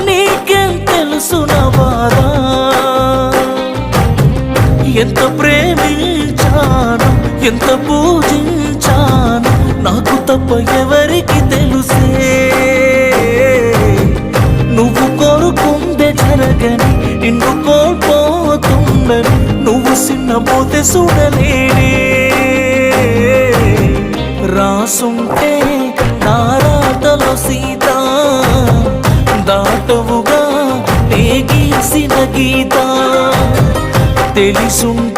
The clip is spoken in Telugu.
నీకేం తెలుసు నా బాధ ఎంత ప్రేమించాను ఎంత పూజించాను నాకు తప్ప ఎవరికి తెలుసే నువ్వు కోరుకుందే జరగని నిన్ను కోల్పోతుందని నువ్వు సిన్నపోతే చూడలేనే రాసుంటే నా రాతలో సీత దాటవుగా నే గీసిన గీత తెలిసుంటే